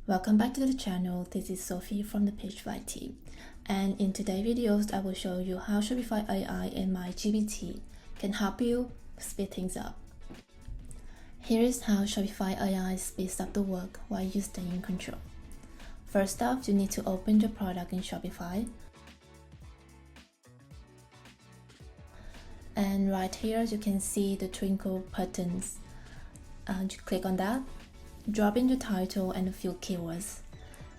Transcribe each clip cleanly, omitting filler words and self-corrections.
Welcome back to the channel. This is Sophie from the PageFly team, and in today's videos I will show you how Shopify AI and my GPT can help you speed things up. Here is how Shopify AI speeds up the work while you stay in control. First off, you need to open your product in Shopify, and right here you can see the twinkle buttons, and you click on that. Drop in your title and a few keywords.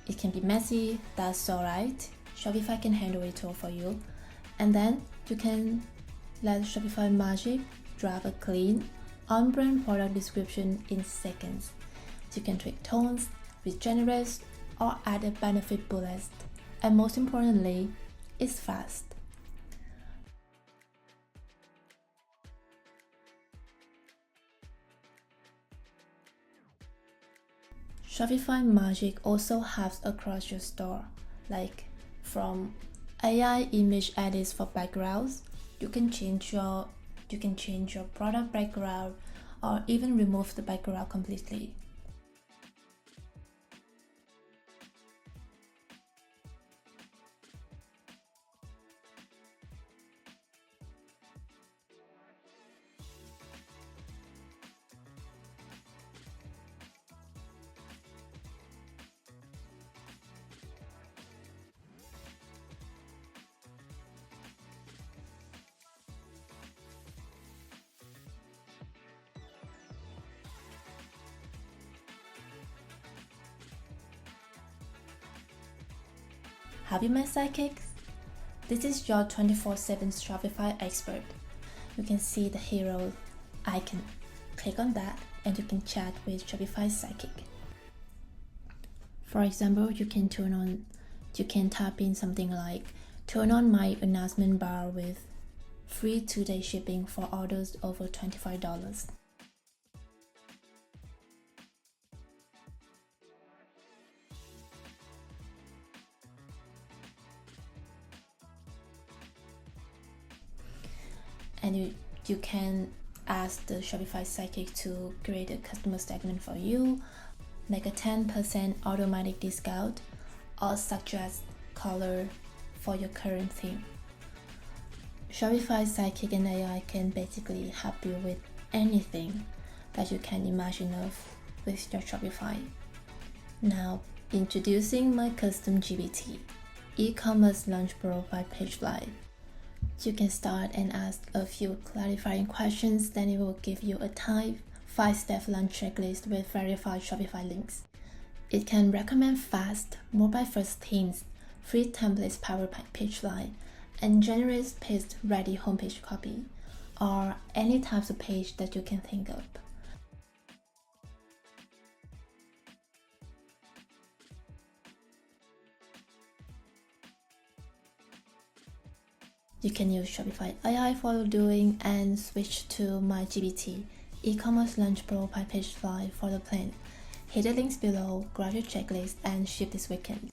It can be messy, that's alright. Shopify can handle it all for you. And then you can let Shopify Magic draft a clean, on-brand product description in seconds. You can tweak tones, be generous, or add a benefit bullet. And most importantly, it's fast. Shopify Magic also helps across your store, like from AI image edits for backgrounds. You can change your product background or even remove the background completely. Have you met Sidekicks? This is your 24/7 Shopify expert. You can see the hero icon. Click on that and you can chat with Shopify Sidekick. For example, you can type in something like, turn on my announcement bar with free 2-day shipping for orders over $25. And you can ask the Shopify Sidekick to create a customer segment for you, make a 10% automatic discount, or suggest color for your current theme. Shopify Sidekick and AI can basically help you with anything that you can imagine of with your Shopify. Now, introducing my custom GPT, Ecommerce Launch Pro by PageFly. You can start and ask a few clarifying questions, then it will give you a type 5-step launch checklist with verified Shopify links. It can recommend fast, mobile-first themes, free templates powered by PageFly, and generates page-ready homepage copy, or any types of page that you can think of. You can use Shopify AI for doing and switch to my GPT, Ecommerce Launch Pro by PageFly for the plan. Hit the links below, grab your checklist, and ship this weekend.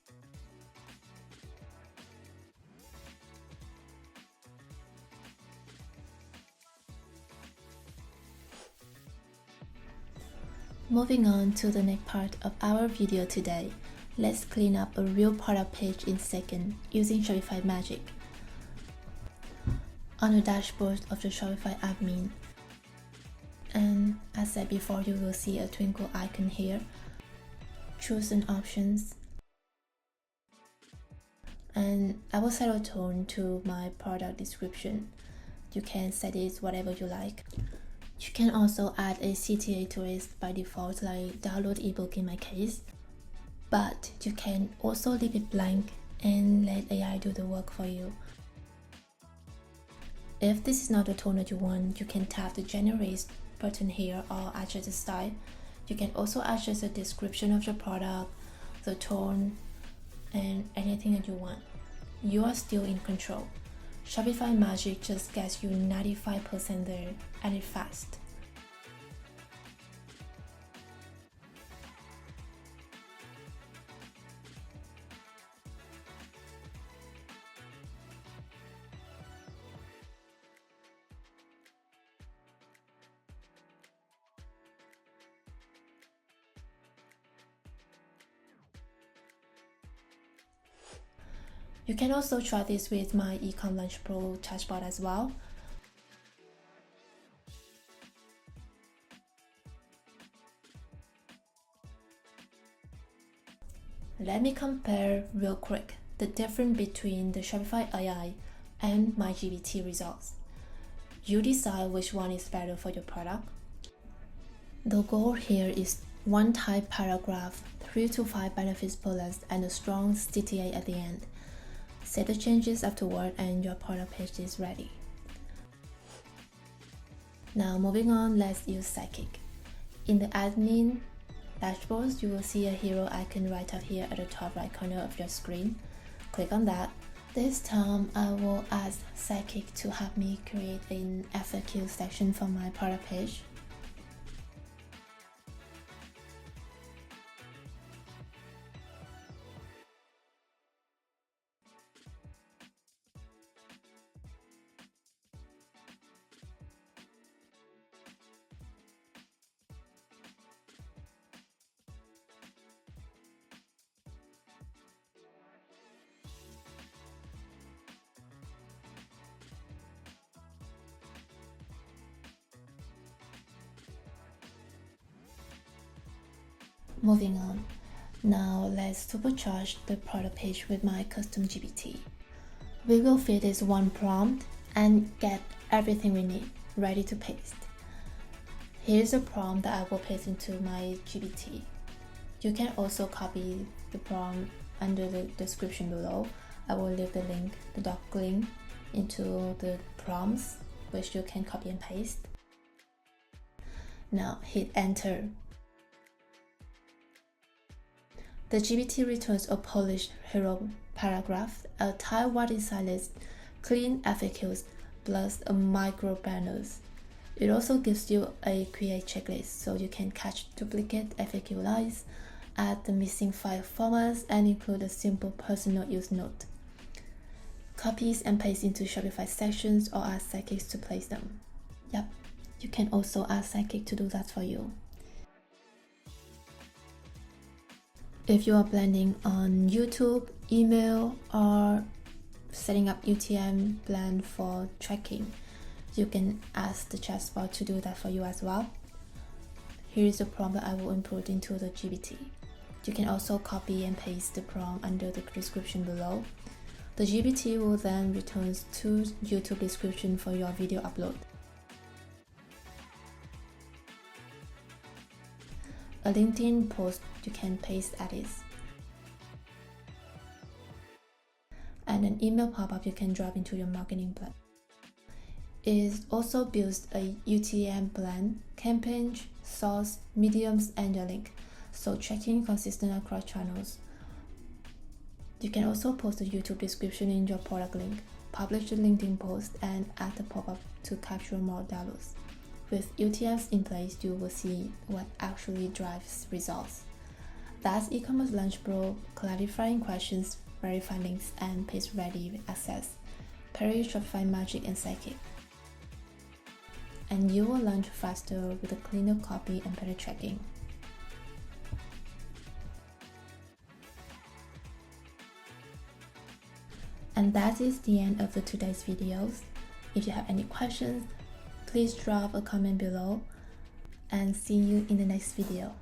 Moving on to the next part of our video today, let's clean up a real product page in seconds using Shopify Magic. On the dashboard of the Shopify admin, and as said before, you will see a twinkle icon here. Choose an options, and I will set a tone to my product description. You can set it whatever you like. You can also add a CTA to it by default, like download ebook in my case, but you can also leave it blank and let AI do the work for you. If this is not the tone that you want, you can tap the generate button here or adjust the style. You can also adjust the description of your product, the tone, and anything that you want. You are still in control. Shopify Magic just gets you 95% there, and it's fast. You can also try this with my Ecommerce Launch Pro chatbot as well. Let me compare real quick the difference between the Shopify AI and my GPT results. You decide which one is better for your product. The goal here is one type paragraph, 3 to 5 benefits bullets, and a strong CTA at the end. Set the changes afterward and your product page is ready. Now moving on, let's use Sidekick. In the admin dashboards, you will see a hero icon right up here at the top right corner of your screen. Click on that. This time I will ask Sidekick to help me create an FAQ section for my product page. Moving on, now let's supercharge the product page with my custom GPT. We will feed this one prompt and get everything we need ready to paste. Here's a prompt that I will paste into my GPT. You can also copy the prompt under the description below. I will leave the link, the doc link, into the prompts, which you can copy and paste. Now hit enter. The GPT returns a polished hero paragraph, a type-wide inside list, clean FAQs, plus a micro banners. It also gives you a create checklist so you can catch duplicate FAQ lines, add the missing file formats, and include a simple personal use note. Copies and paste into Shopify sections or ask Sidekick to place them. Yep, you can also ask Sidekick to do that for you. If you are planning on YouTube, email, or setting up UTM plan for tracking, you can ask the chatbot to do that for you as well. Here is the prompt that I will input into the GPT. You can also copy and paste the prompt under the description below. The GPT will then return 2 YouTube descriptions for your video upload. A LinkedIn post you can paste at this. And an email pop-up you can drop into your marketing plan. It also builds a UTM plan, campaign, source, mediums, and a link, so tracking consistent across channels. You can also post a YouTube description in your product link, publish a LinkedIn post, and add a pop-up to capture more downloads. With UTMs in place, you will see what actually drives results. That's Ecommerce Launch Pro, clarifying questions, verifying links, and page-ready access. Pair Shopify Magic and Sidekick. And you will launch faster with a cleaner copy and better tracking. And that is the end of today's videos. If you have any questions, please drop a comment below, and see you in the next video.